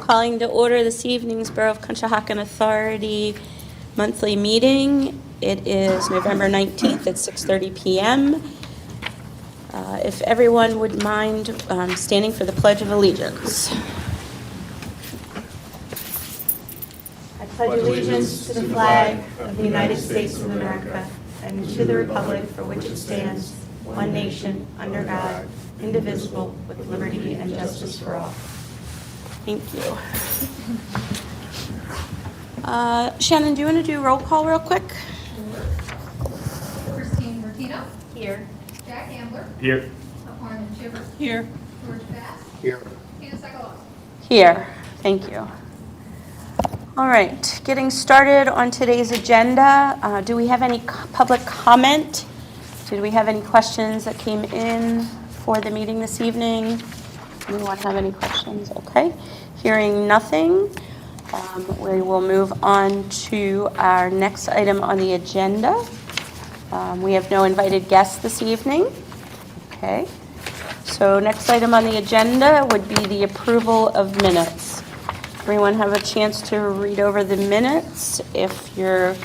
Calling to order this evening's Borough of Conshohocken Authority monthly meeting. It is November 19th at 6:30 p.m. If everyone would mind standing for the Pledge of Allegiance. I pledge allegiance to the flag of the United States of America and to the republic for which it stands, one nation, under God, indivisible, with liberty and justice for all. Thank you. Shannon, do you want to do roll call real quick? Christine Martino. Here. Jack Ambler. Here. Aparna Chivers. Here. George Bass. Here. Tina Sekalos. Here. Thank you. All right, getting started on today's agenda. Do we have any public comment? Did we have any questions that came in for the meeting this evening? Anyone have any questions? Okay. Hearing nothing, we will move on to our next item on the agenda. We have no invited guests this evening. Okay. So next item on the agenda would be the approval of minutes. Everyone have a chance to read over the minutes. If you're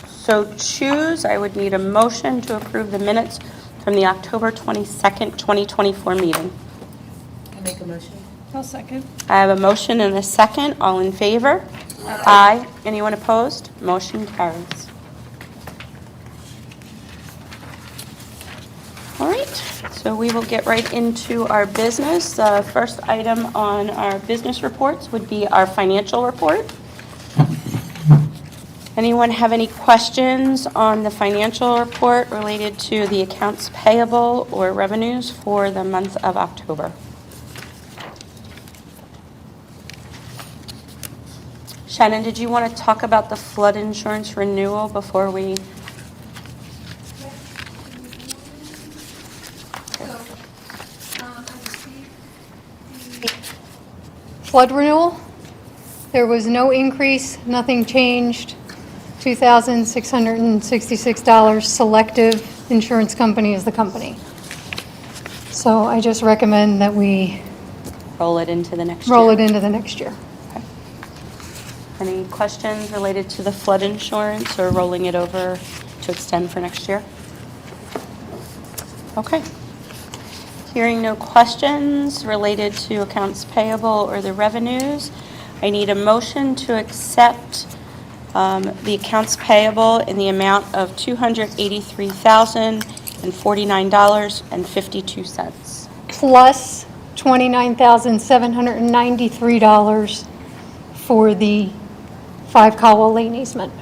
so choose, I would need a motion to approve the minutes from the October 22nd, 2024 meeting. I make a motion. I'll second. I have a motion and a second. All in favor? Aye. Anyone opposed? Motion carries. All right, so we will get right into our business. The first item on our business reports would be our financial report. Anyone have any questions on the financial report related to the accounts payable or revenues for the month of October? Shannon, did you want to talk about the flood insurance renewal before we? Flood renewal. There was no increase, nothing changed. $2,666. Selective Insurance Company is the company. So I just recommend that we Roll it into the next year. roll it into the next year. Okay. Any questions related to the flood insurance or rolling it over to extend for next year? Okay. Hearing no questions related to accounts payable or the revenues, I need a motion to accept the accounts payable in the amount of $283,049.52. Plus $29,793 for the 5 Caldwell Lane easement,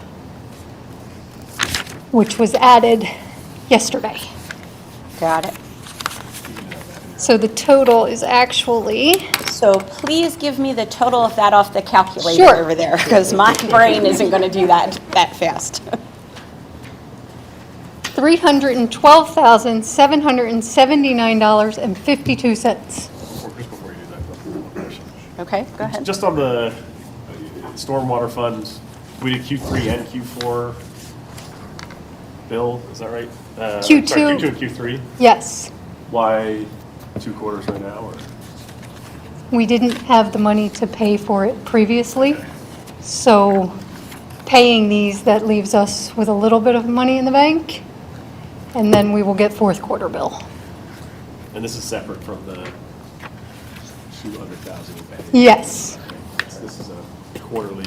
which was added yesterday. Got it. So the total is actually, So please give me the total of that off the calculator Sure. over there, because my brain isn't going to do that fast. $312,779.52. Just before you do that, one question. Okay, go ahead. Just on the stormwater funds, we did Q3 and Q4 bill, is that right? Q2. Sorry, Q2 and Q3. Yes, Why 2 quarters right now? Or? we didn't have the money to pay for it previously, so paying these, that leaves us with a little bit of money in the bank, and then we will get fourth quarter bill. And this is separate from the 200,000 we paid? Yes. This is a quarterly,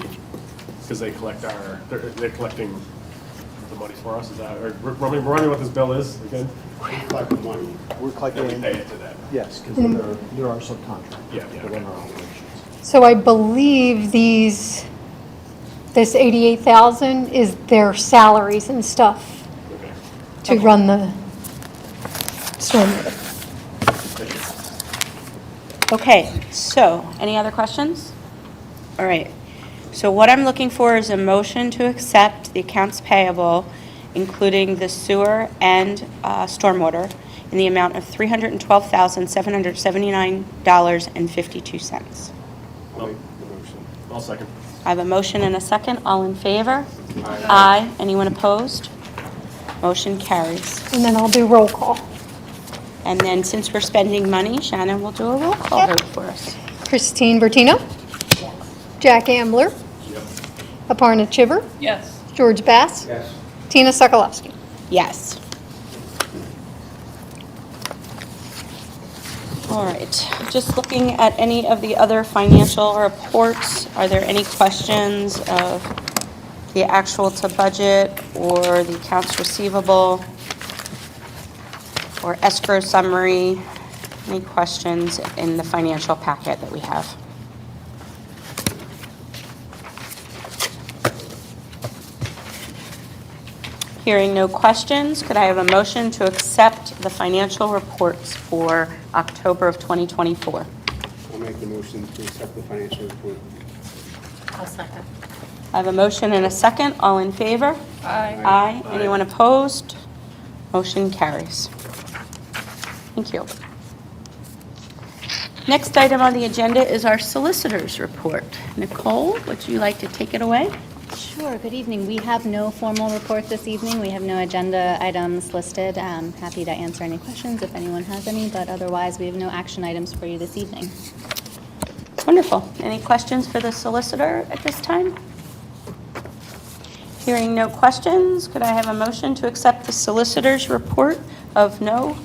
because they collect they're collecting the money for us, is that, or remind me what this bill is again? We collect the money. We're And collecting, we pay it to them? yes, because they're our subcontract. Yeah, They okay. run our operations. So I believe this 88,000 is their salaries and stuff Okay. to run the stormwater. Okay, so any other questions? All right. So what I'm looking for is a motion to accept the accounts payable, including the sewer and stormwater, in the amount of $312,779.52. I'll make the motion. I'll second. I have a motion and a second. All in favor? Aye. Anyone opposed? Motion carries. And then I'll do roll call. And then since we're spending money, Shannon will do a roll call vote for us. Christine Bertino, Jack Ambler, Yep. Aparna Chiver, Yes. George Bass, Yes. Tina Sokolowski. Yes. All right, just looking at any of the other financial reports, are there any questions of the actual to budget or the accounts receivable or escrow summary? Any questions in the financial packet that we have? Hearing no questions, could I have a motion to accept the financial reports for October of 2024? I'll make the motion to accept the financial report. I'll second. I have a motion and a second. All in favor? Aye. Aye. Anyone opposed? Motion carries. Thank you. Next item on the agenda is our solicitor's report. Nicole, would you like to take it away? Sure, good evening. We have no formal report this evening. We have no agenda items listed. I'm happy to answer any questions if anyone has any, but otherwise, we have no action items for you this evening. Wonderful. Any questions for the solicitor at this time? Hearing no questions, could I have a motion to accept the solicitor's report of no?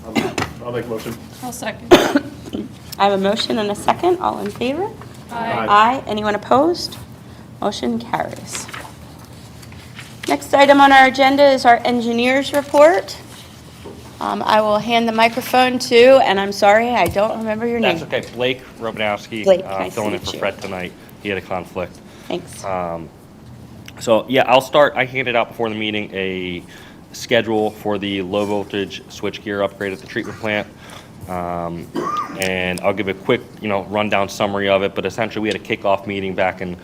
I'll make a motion. I'll second. I have a motion and a second. All in favor? Aye. Aye. Anyone opposed? Motion carries. Next item on our agenda is our engineer's report. I will hand the microphone to, and I'm sorry, I don't remember your name. That's okay. Blake Romanowski, Blake, nice to filling in meet for you. Fred tonight. He had a conflict. Thanks. So, yeah, I'll start. I handed out before the meeting a schedule for the low voltage switchgear upgrade at the treatment plant. And I'll give a quick, rundown summary of it. But essentially, we had a kickoff meeting back in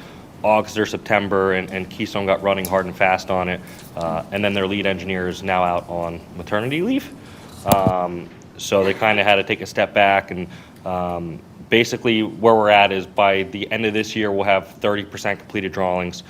August or September, and Keystone got running hard and fast on it. And then their lead engineer is now out on maternity leave. So they kind of had to take a step back, and basically where we're at is by the end of this year, we'll have 30% completed drawings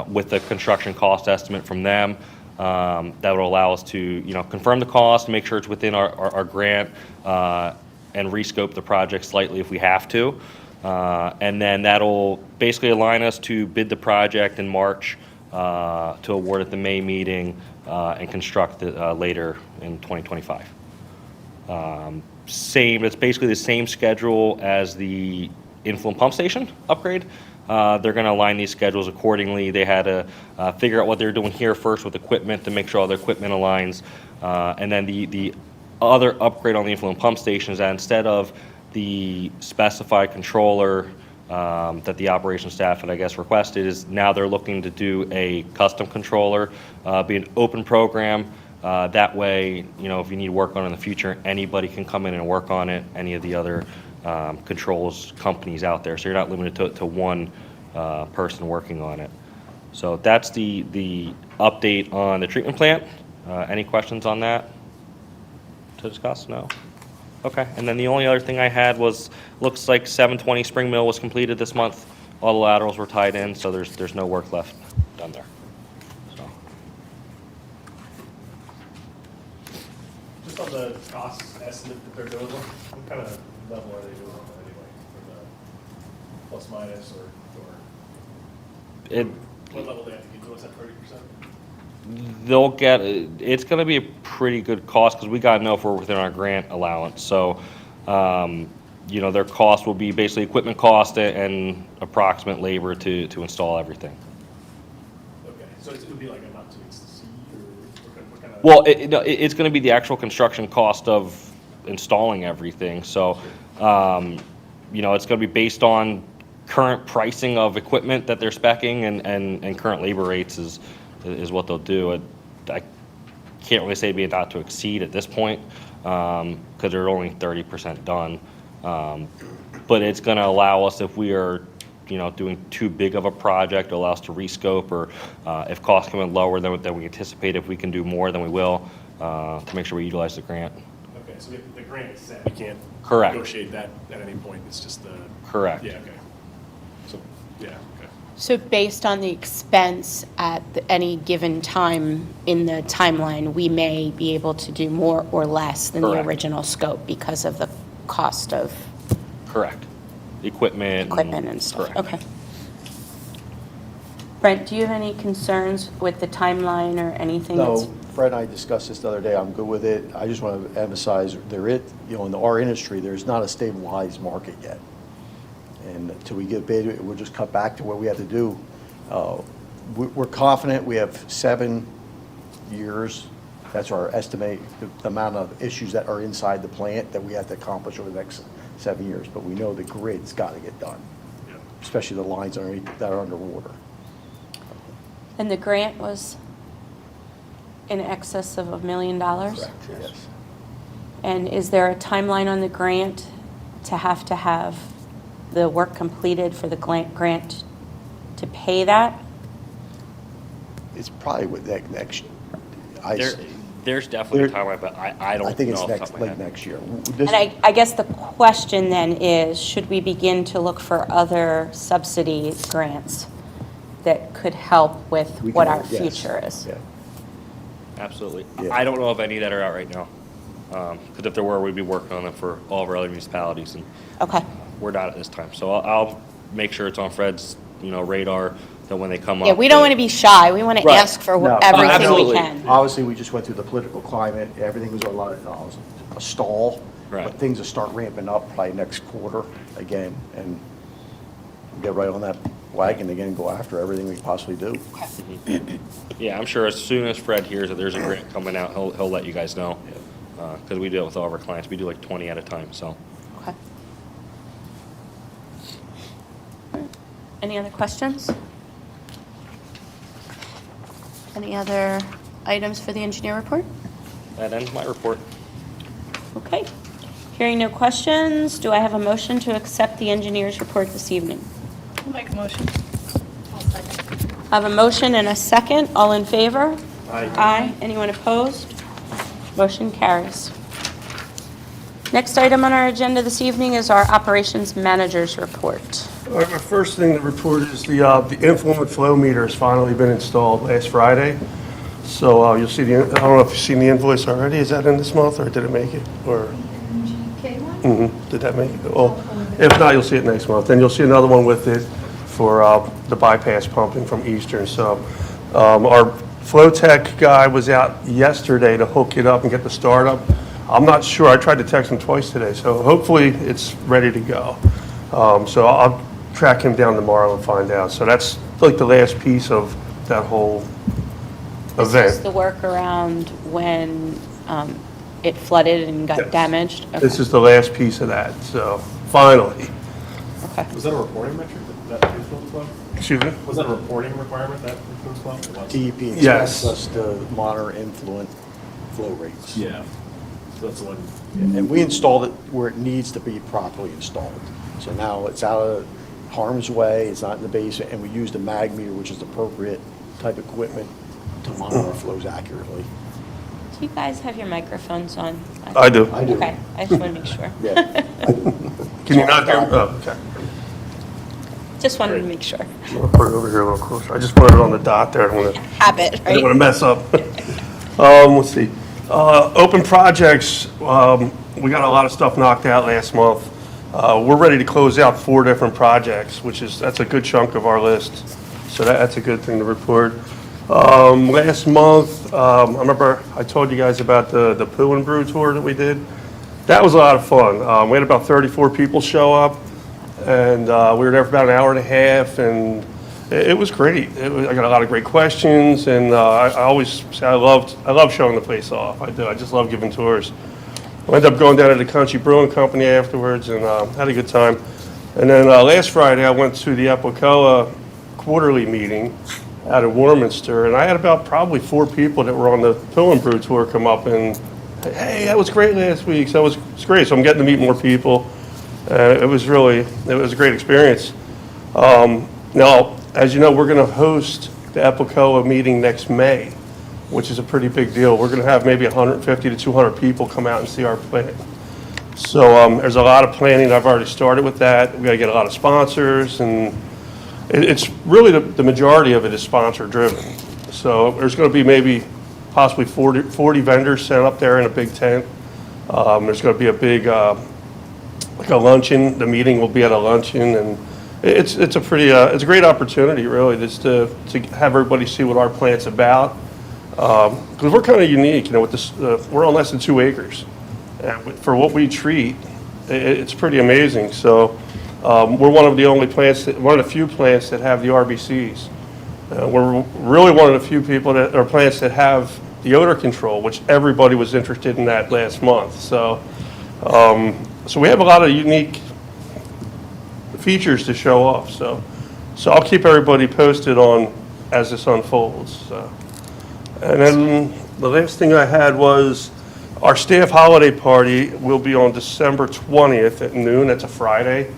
with the construction cost estimate from them. That will allow us to, confirm the cost, make sure it's within our grant, and rescope the project slightly if we have to. And then that'll basically align us to bid the project in March, to award at the May meeting, and construct it later in 2025. It's basically the same schedule as the influent pump station upgrade. They're going to align these schedules accordingly. They had to figure out what they're doing here first with equipment to make sure all their equipment aligns. And then the other upgrade on the influent pump station is that instead of the specified controller that the operations staff had, I guess, requested, is now they're looking to do a custom controller, be an open program. That way, if you need work on it in the future, anybody can come in and work on it, any of the other controls companies out there. So you're not limited to one person working on it. So that's the update on the treatment plant. Any questions on that to discuss? No? Okay. And then the only other thing I had was, looks like 720 Spring Mill was completed this month. All the laterals were tied in, so there's no work left done there. So. Just on the cost estimate that they're doing, what kind of level are they doing on that anyway? For the plus minus or what level they have to get to? Is that 30%? They'll get, it's going to be a pretty good cost because we got to know if we're within our grant allowance. So, their cost will be basically equipment cost and approximate labor to install everything. Okay, so it would be like a not to exceed, or what kind of? Well, it's going to be the actual construction cost of installing everything. So, it's going to be based on current pricing of equipment that they're speccing and current labor rates is what they'll do. I can't really say it'd be a not to exceed at this point because they're only 30% done. But it's going to allow us, if we are, doing too big of a project, allow us to rescope, or if costs come in lower than we anticipate, if we can do more, then we will to make sure we utilize the grant. Okay, so the grant is set. We can't Correct. negotiate that at any point. It's just the. Correct. Yeah. Okay. So yeah. Okay. So based on the expense at any given time in the timeline, we may be able to do more or less than the Correct. original scope because of the cost of, Correct. equipment. Equipment and stuff, Correct. okay. Brent, do you have any concerns with the timeline or anything? No, Fred and I discussed this the other day, I'm good with it. I just want to emphasize, in our industry, there's not a stabilized market yet. And until we get bid, we'll just cut back to what we have to do. We're confident we have 7 years. That's our estimate, the amount of issues that are inside the plant that we have to accomplish over the next 7 years. But we know the grid's got to get done, especially the lines that are underwater. And the grant was in excess of $1 million? Correct, yes. And is there a timeline on the grant to have the work completed for the grant to pay that? It's probably with next. There's definitely a There- timeline, but I don't know. I think it's off the top of my late head. next year. And I guess the question then is, should we begin to look for other subsidy grants that could help with We what can- our yes, future is? yeah. Absolutely. Yeah. I don't know of any that are out right now. Because if there were, we'd be working on them for all of our other municipalities, and Okay, we're not at this time. So I'll make sure it's on Fred's, radar, that when they come up. yeah, we don't want to be shy, we want to Right. ask for No, everything we absolutely. can. Obviously, we just went through the political climate, everything was a stall. Right. But things will start ramping up probably next quarter again, and get right on that wagon again, go after everything we possibly do. Yeah, I'm sure as soon as Fred hears that there's a grant coming out, he'll let you guys know. Because we do it with all of our clients. We do like 20 at a time, so. Okay. Any other questions? Any other items for the engineer report? That ends my report. Okay. Hearing no questions, do I have a motion to accept the engineer's report this evening? I'll make a motion. I'll second. I have a motion and a second. All in favor? Aye. Anyone opposed? Motion carries. Next item on our agenda this evening is our operations manager's report. All right, my first thing to report is the influent flow meter has finally been installed last Friday. So you'll see I don't know if you've seen the invoice already. Is that in this month, or did it make it? Or did that make it? Oh, if not, you'll see it next month. Then you'll see another one with it for the bypass pumping from Eastern. So our flow tech guy was out yesterday to hook it up and get the startup. I'm not sure. I tried to text him twice today, so hopefully it's ready to go. So I'll track him down tomorrow and find out. So that's like the last piece of that whole This is event. the workaround when it flooded and got Yes. damaged? Okay. This is the last piece of that, so finally. Okay. Was that a reporting metric, that influence flow? Excuse me? Was that a reporting requirement, that influence flow? It was. DEP Yes. expects us to monitor influent flow rates. Yeah. So that's the one. And we installed it where it needs to be properly installed. So now it's out of harm's way, it's not in the basement, and we use the mag meter, which is appropriate type equipment to monitor our flows accurately. Do you guys have your microphones on? I do. I do. Okay, I just want to make sure. Yeah. Can you not hear me? Oh, okay. Just wanted to make sure. I'll put it over here a little closer. I just put it on the dot there. I don't want to Habit, I don't want to right? mess up. Let's see. Open projects, we got a lot of stuff knocked out last month. We're ready to close out 4 different projects, that's a good chunk of our list. So that's a good thing to report. Last month, I remember I told you guys about the Poo and Brew tour that we did. That was a lot of fun. We had about 34 people show up, and we were there for about an hour and a half, and it was great. I got a lot of great questions, and I always say I love showing the place off. I do. I just love giving tours. I ended up going down to the Country Brewing Company afterwards, and had a good time. And then last Friday, I went to the Epicoa quarterly meeting out of Warminster, and I had about probably 4 people that were on the Pill and Brew tour come up and, hey, that was great last week. So it was great. So I'm getting to meet more people. It was a great experience. Now, as you know, we're going to host the Epicoa meeting next May, which is a pretty big deal. We're going to have maybe 150 to 200 people come out and see our plant. So there's a lot of planning. I've already started with that. We got to get a lot of sponsors, and it's really the majority of it is sponsor driven. So there's going to be maybe possibly 40 vendors set up there in a big tent. There's going to be a big like a luncheon. The meeting will be at a luncheon, and it's a pretty, it's a great opportunity, really, just to have everybody see what our plant's about. Because we're kind of unique, you know, with this, we're on less than 2 acres. And for what we treat, it's pretty amazing. So we're one of the only plants, one of the few plants that have the RBCs. We're really one of the few people that are plants that have the odor control, which everybody was interested in that last month. So, so we have a lot of unique features to show off. So I'll keep everybody posted on as this unfolds. So. And then the last thing I had was our staff holiday party will be on December 20th at noon. That's a Friday.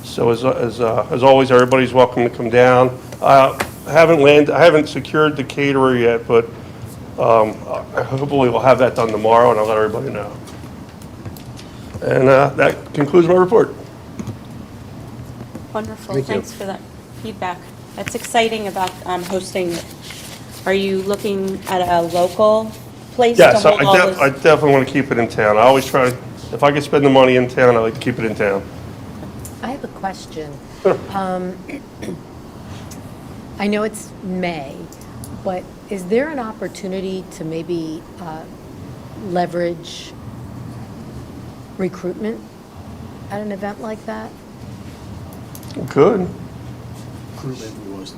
So as always, everybody's welcome to come down. I haven't secured the caterer yet, but hopefully we'll have that done tomorrow, and I'll let everybody know. And that concludes my report. Wonderful, Thank you. thanks for that feedback. That's exciting about hosting. Are you looking at a local place to Yes, hold all I this? definitely want to keep it in town. I always try, if I can spend the money in town, I like to keep it in town. I have a question. I know it's May, but is there an opportunity to maybe leverage recruitment at an event like that? Good. Recruitment, we want to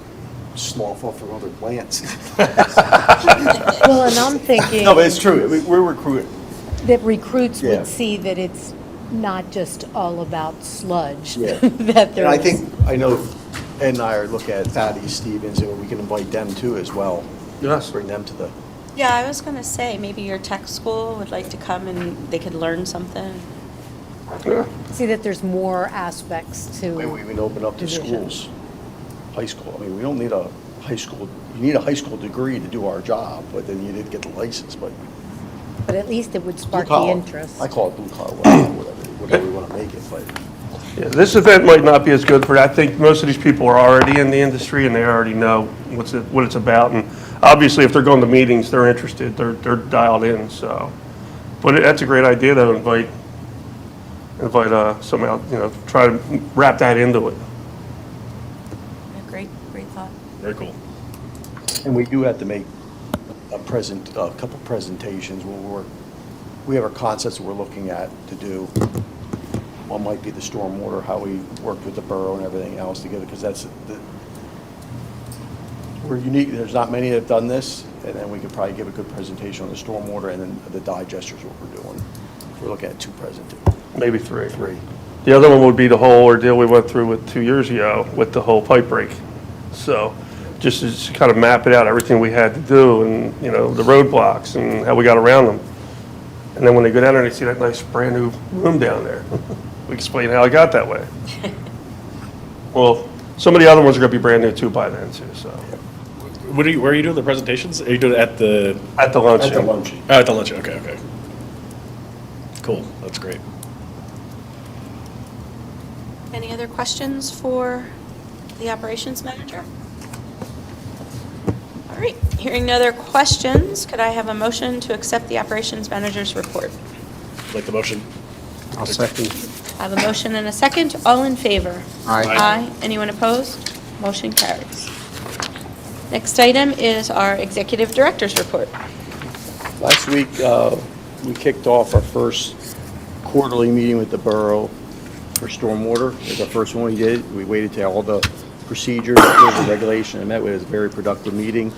slough off from other plants. Well, and I'm thinking No, but it's true. We're recruiting. that recruits Yeah. would see that it's not just all about sludge. Yeah. That And I there's- think, I know Ed and I are looking at Thaddeus Stevens, and we can invite them too as well. Yes. Bring them to the, Yeah, I was gonna say, maybe your tech school would like to come and they could learn something. Yeah. See that there's more aspects to. maybe we even open up to division. schools, high school. I mean, we don't need a high school, you need a high school degree to do our job, but then you did get the license, but. But at least it would blue spark the collar. interest. I call it blue collar, whatever we want to make it, but. Yeah, this event might not be as good for, I think most of these people are already in the industry and they already know what it's about. And obviously, if they're going to meetings, they're interested, they're dialed in, so. But that's a great idea to invite some out, you know, try to wrap that into it. Great thought. Very cool. And we do have to make a couple presentations we have our concepts we're looking at to do. One might be the stormwater, how we worked with the borough and everything else together, because we're unique, there's not many that have done this, and then we could probably give a good presentation on the stormwater, and then the digesters, what we're doing. We're looking at 2 presentations. Maybe 3. 3. The other one would be the whole ordeal we went through with 2 years ago with the whole pipe break. So just to kind of map it out, everything we had to do and, you know, the roadblocks and how we got around them. And then when they go down there, they see that nice brand new room down there. We explain how I got that way. Well, some of the other ones are going to be brand new too by then too, so. Where are you doing the presentations? Are you doing it at the? At the luncheon. At the luncheon. Oh, at the luncheon. Okay. Cool. That's great. Any other questions for the operations manager? All right, hearing no other questions, could I have a motion to accept the operations manager's report? Like the motion. I'll second. I have a motion and a second. All in favor? Aye. Aye. Anyone opposed? Motion carries. Next item is our executive director's report. Last week, we kicked off our first quarterly meeting with the borough for stormwater. It was our first one we did. We waited till all the procedures, rules, and regulation, and met with. It was a very productive meeting.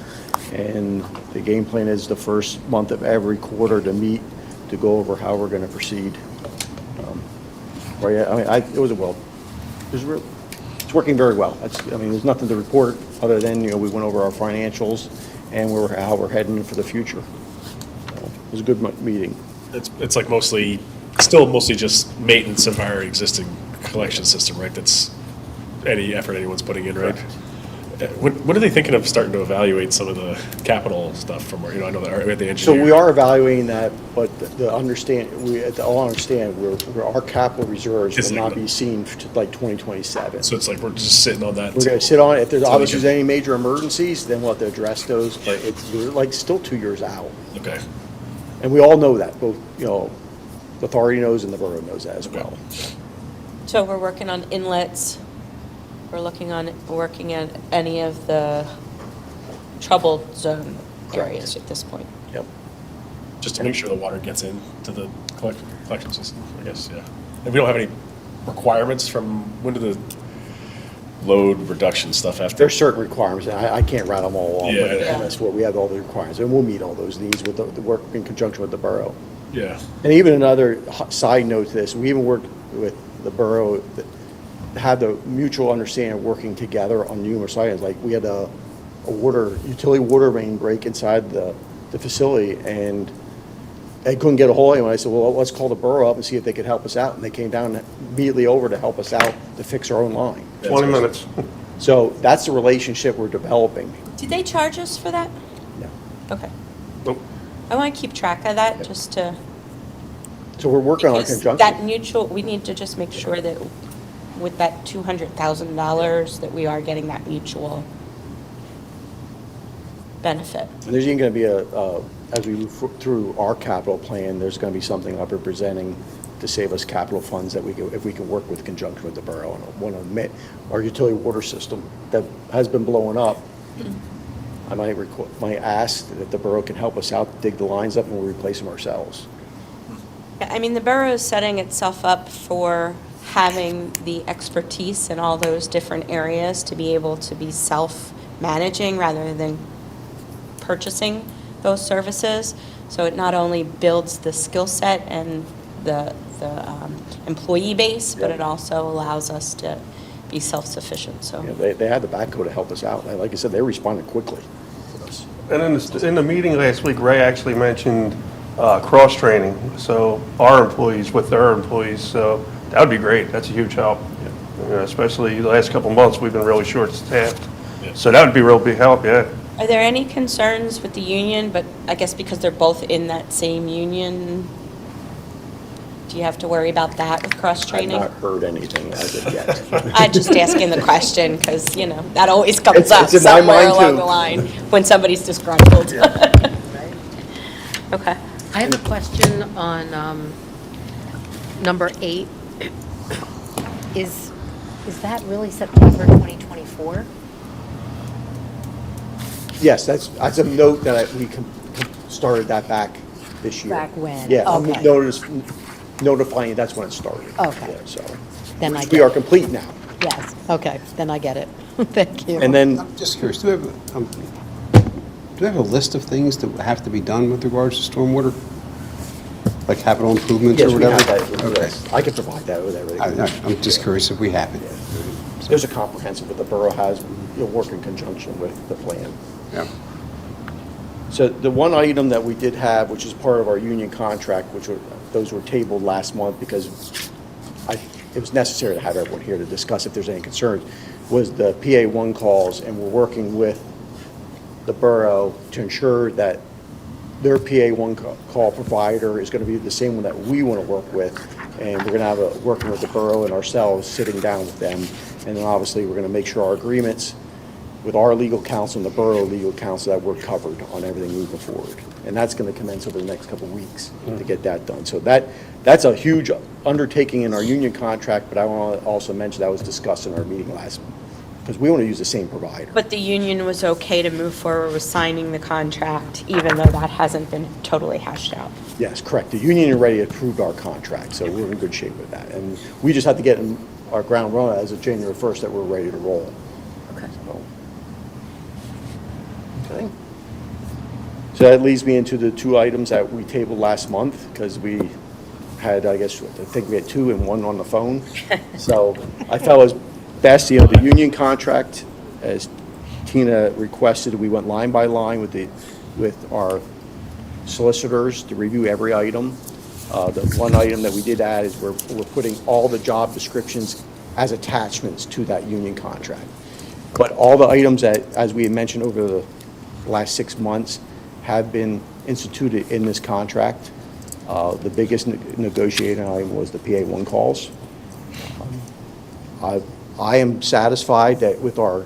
And the game plan is the first month of every quarter to meet, to go over how we're going to proceed. Right, I mean, it's working very well. There's nothing to report other than, we went over our financials and how we're heading for the future. So, it was a good meeting. It's like still mostly just maintenance of our existing collection system, right? That's any effort anyone's putting in, right? When are they thinking of starting to evaluate some of the capital stuff from where, I know that the engineer. So we are evaluating that, but all understand, our capital reserves It's will like not be seen to like 2027. So it's like we're just sitting on that. We're going to sit on it. If there's Until we obviously get- any major emergencies, then we'll have to address those, but we're like still 2 years out. Okay. And we all know that, both, the authority knows and the borough knows that as well. So we're working on inlets. We're working at any of the troubled zone areas at this point. Yep. Just to make sure the water gets into the collection system, I guess, yeah. And we don't have any requirements from, when do the load reduction stuff have to? There's certain requirements, and I can't rattle them all off, but Yeah. that's what we have all the requirements, and we'll meet all those needs with the work in conjunction with the borough. Yeah. And even another side note to this, we even worked with the borough, that had the mutual understanding of working together on numerous items. Like, we had a utility water main break inside the facility, and I couldn't get a hold of anyone. I said, well, let's call the borough up and see if they could help us out. And they came down immediately over to help us out to fix our own line. 20 minutes. So that's the relationship we're developing. Did they charge us for that? No. Okay. Nope. I want to keep track of that, just to, So we're working on a because conjunction. that mutual, we need to just make sure that with that $200,000, that we are getting that mutual benefit. And there's even going to be as we move through our capital plan, there's going to be something I'll be presenting to save us capital funds that if we can work with conjunction with the borough. And I want to admit, our utility water system that has been blowing up, I might ask that the borough can help us out, dig the lines up, and we'll replace them ourselves. I mean, the borough is setting itself up for having the expertise in all those different areas to be able to be self-managing rather than purchasing those services. So it not only builds the skill set and the employee base, but it also allows us to be self-sufficient, so. You know, they had the backhoe to help us out. And like I said, they responded quickly to us. And in the meeting last week, Ray actually mentioned cross-training, so our employees with their employees, so that would be great. That's a huge help. You know, especially the last couple of months, we've been really short-staffed. Yeah. So that would be a real big help, yeah. Are there any concerns with the union, but I guess because they're both in that same union, do you have to worry about that with I've cross-training? not heard anything as of yet. I'm just asking the question, because, that always comes up It's in my somewhere mind, along too. the line when somebody's disgruntled. Okay. I have a question on number 8. Is that really September 2024? Yes, that's a note that we started that back this year. Back when? Yeah, I'm Okay. notifying you that's when it started. Okay. Yeah, so, Then I we get are it. complete now. Yes, okay, then I get it. Thank you. And then, I'm just curious, do we have a list of things that have to be done with regards to stormwater? Like capital improvements yes, or we whatever? have that. Okay. Yes, I can provide that with everything. I'm just curious if we have it. There's a comprehensive that the borough has, work in conjunction with the plan. Yeah. So the one item that we did have, which is part of our union contract, those were tabled last month because it was necessary to have everyone here to discuss if there's any concerns, was the PA1 calls, and we're working with the borough to ensure that their PA1 call provider is going to be the same one that we want to work with, and we're going to have working with the borough and ourselves, sitting down with them, and then obviously we're going to make sure our agreements with our legal counsel and the borough legal counsel that we're covered on everything moving forward. And that's going to commence over the next couple of weeks to get that done. So that's a huge undertaking in our union contract, but I want to also mention that was discussed in our meeting last month, because we want to use the same provider. But the union was okay to move forward with signing the contract, even though that hasn't been totally hashed out? Yes, correct. The union already approved our contract, so we're in good shape with that. And we just have to get our ground running as of January 1st that we're ready to roll. Okay. Okay. So that leads me into the 2 items that we tabled last month, because we had, I think we had 2 and 1 on the phone. So I felt it was best, the union contract, as Tina requested, we went line by line with our solicitors to review every item. The one item that we did add is we're putting all the job descriptions as attachments to that union contract. But all the items that, as we had mentioned over the last 6 months, have been instituted in this contract. The biggest negotiating item was the PA1 calls. I am satisfied that with our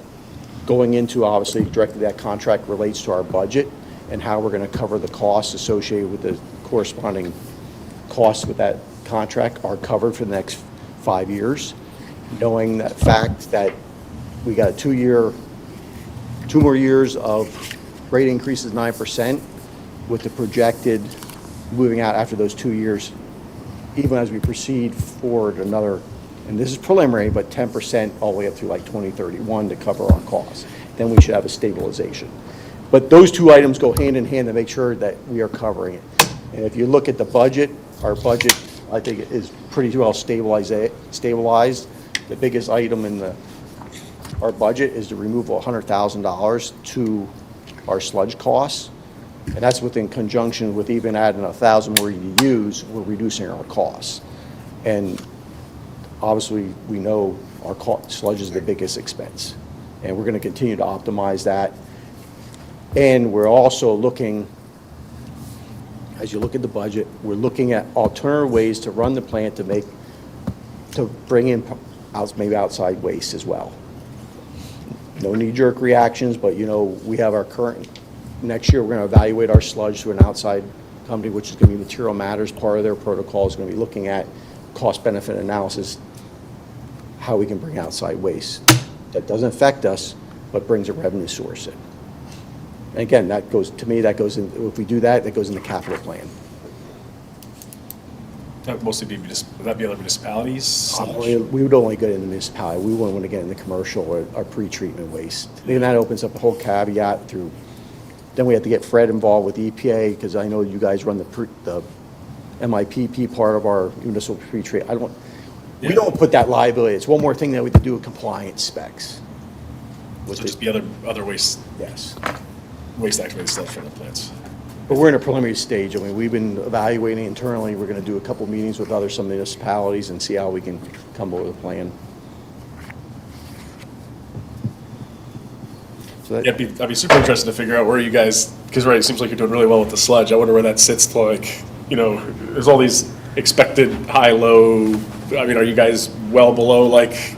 going into, obviously, directly that contract relates to our budget and how we're going to cover the costs associated with the corresponding costs with that contract are covered for the next 5 years, knowing that fact that we got a 2 more years of rate increases 9%, with the projected moving out after those 2 years, even as we proceed forward another, and this is preliminary, but 10% all the way up through like 2031 to cover our costs. Then we should have a stabilization. But those two items go hand in hand to make sure that we are covering it. And if you look at the budget, our budget, I think, is pretty well stabilized. The biggest item in our budget is the removal of $100,000 to our sludge costs. And that's within conjunction with even adding 1,000 more EDUs, we're reducing our costs. And obviously, we know our sludge is the biggest expense. And we're going to continue to optimize that. And we're also looking, as you look at the budget, we're looking at alternative ways to run the plant to bring in maybe outside waste as well. No knee-jerk reactions, but we have our current, next year we're going to evaluate our sludge through an outside company, which is going to be Material Matters. Part of their protocol is going to be looking at cost-benefit analysis, how we can bring outside waste. That doesn't affect us, but brings a revenue source in. And again, that goes in, if we do that, that goes in the capital plan. That would mostly be, would that be other municipalities? We would only get in the municipality. We wouldn't want to get in the commercial or pre-treatment waste. Then that opens up a whole caveat through, then we have to get Fred involved with EPA, because I know you guys run the MIPP part of our municipal pre-treat. We don't put that liability. It's one more thing that we have to do with compliance specs. So just be other waste. Yes. Waste activated sludge from the plants. But we're in a preliminary stage. I mean, we've been evaluating internally. We're going to do a couple meetings with some municipalities and see how we can come up with a plan. So Yeah, I'd be super interested to figure out where you guys, because it seems like you're doing really well with the sludge. I wonder where that sits, like, there's all these expected high, low, are you guys well below, like,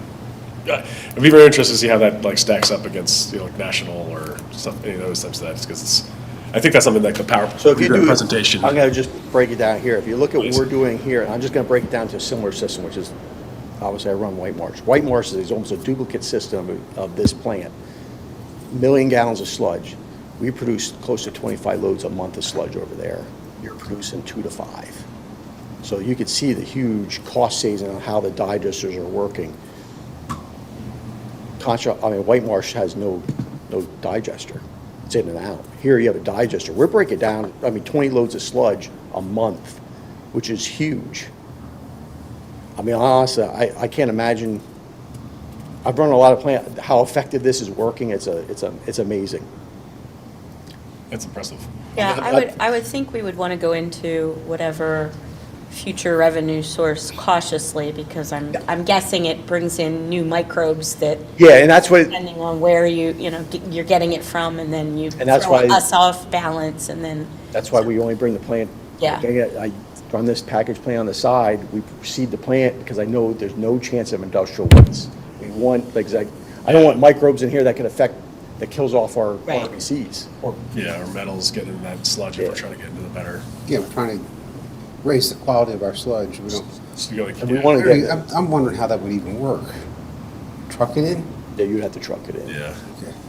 I'd be very interested to see how that stacks up against, national or stuff, any of those types of that, because I think that's something like the So if you do presentation. I'm going to just break it down here. If you look at what Please. we're doing here, and I'm just going to break it down to a similar system, which is, obviously I run White Marsh. White Marsh is almost a duplicate system of this plant. 1 million gallons of sludge. We produce close to 25 loads a month of sludge over there. You're producing 2 to 5. So you could see the huge cost savings on how the digesters are working. White Marsh has no digester. It's in and out. Here you have a digester. We're breaking down, 20 loads of sludge a month, which is huge. Honestly, I can't imagine. I've run a lot of plants. How effective this is working, it's amazing. That's impressive. Yeah, I would think we would want to go into whatever future revenue source cautiously, because I'm guessing it brings in new microbes that, Yeah, and that's what, depending on where you're getting it from, and then you And that's throw why- us off balance, and then, that's why we only bring the plant. Yeah. I run this package plant on the side. We seed the plant because I know there's no chance of industrial waste. We want, I don't want microbes in here that kills off our Right. RBCs. Or metals getting in that sludge if Yeah. we're trying to get into the better. Yeah, we're trying to raise the quality of our sludge. We don't, So you And we want to get, I'm wondering how that would even work. Truck it in? yeah, you'd have to truck it in. Yeah.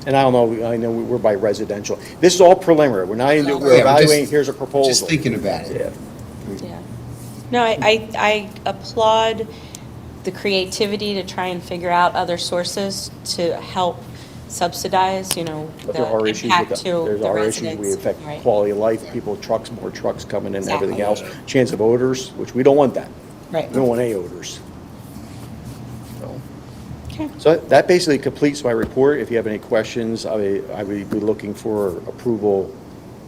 And I don't know, I know we're by residential. This is all preliminary. We're not even, we're Yeah, I'm evaluating, just- here's a proposal. Just thinking about it. Yeah. yeah. No, I applaud the creativity to try and figure out other sources to help subsidize, But there are the issues impact with, to there's the our issues, residents. we affect Right. quality of life, more trucks coming in and everything else. Exactly. Chance of odors, which we don't want that. Right. We don't want any odors. Okay. So that basically completes my report. If you have any questions, I would be looking for approval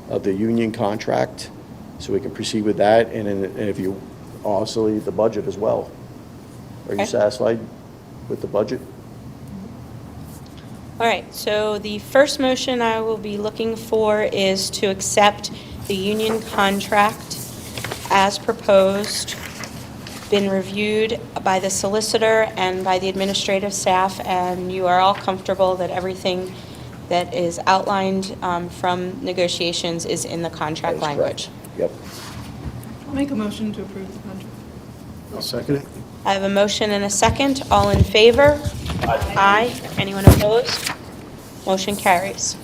of the union contract, so we can proceed with that, and if you, obviously, the budget as well. Are you Okay. satisfied with the budget? All right, so the first motion I will be looking for is to accept the union contract as proposed, been reviewed by the solicitor and by the administrative staff, and you are all comfortable that everything that is outlined from negotiations is in the contract That is correct. language. Yep. I'll make a motion to approve the contract. I'll second it. I have a motion and a second. All in favor? Aye. Anyone opposed? Motion carries.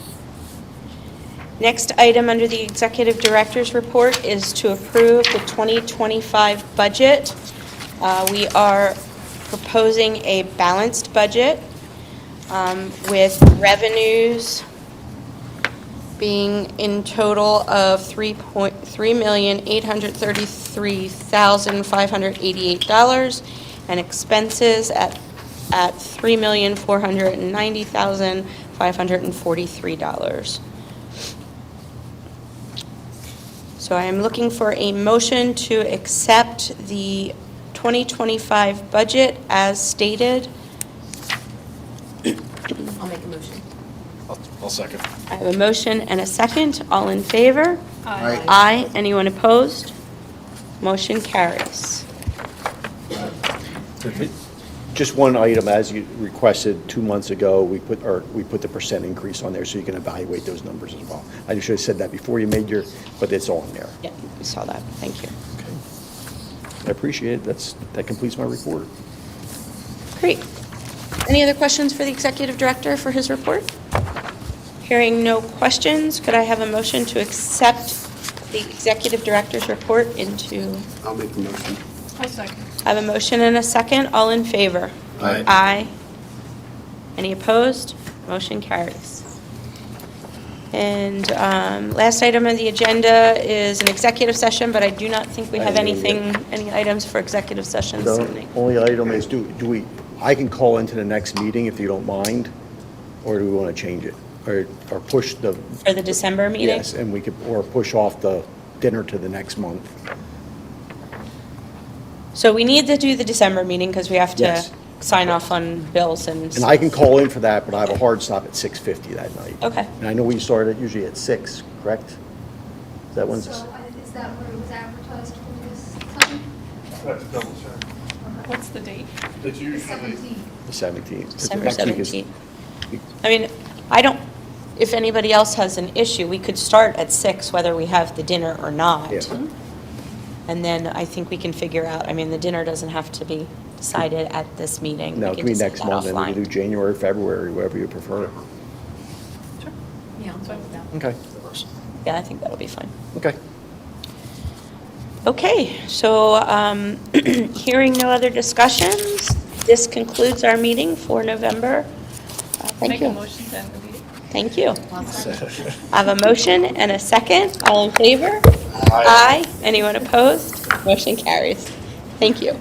Next item under the Executive Director's Report is to approve the 2025 budget. We are proposing a balanced budget with revenues being in total of $3,833,588 and expenses at $3,490,543. So I am looking for a motion to accept the 2025 budget as stated. I'll make a motion. I'll second. I have a motion and a second. All in favor? Aye. Aye. Anyone opposed? Motion carries. Just one item, as you requested 2 months ago, we put the percent increase on there so you can evaluate those numbers as well. I should have said that before you made but it's on there. Yeah, we saw that. Thank you. I appreciate it. That completes my report. Great. Any other questions for the Executive Director for his report? Hearing no questions, could I have a motion to accept the Executive Director's report into... I'll make a motion. I'll second. I have a motion and a second. All in favor? Aye. Aye. Any opposed? Motion carries. And last item on the agenda is an executive session, but I do not think we have any items for executive session this The evening. only item is, I can call into the next meeting if you don't mind, or do we want to change it? Or push the... For the December meeting? Yes, and we could, or push off the dinner to the next month. So we need to do the December meeting because we have to Yes. sign off on bills and... And I can call in for that, but I have a hard stop at 6:50 that night. Okay. And I know we started usually at 6, correct? Is that when? So is that where it was advertised for this time? Let's double check. What's the date? It's The usually, 17th. The 17th. December Next week is- 17th. I mean, I don't, if anybody else has an issue, we could start at 6 whether we have the dinner or not. Yeah. And then I think we can figure out, I mean, the dinner doesn't have to be decided at this meeting. No, We it can can be decide next that month, and we can do offline. January, February, whatever you prefer. Yeah, I'm fine with that. Okay, Yeah, I think that'll be fine. okay. Okay, so hearing no other discussions, this concludes our meeting for November. Thank Make a you. motion to end the meeting. Thank you. I have a motion and a second. All in favor? Aye. Anyone opposed? Motion carries. Thank you.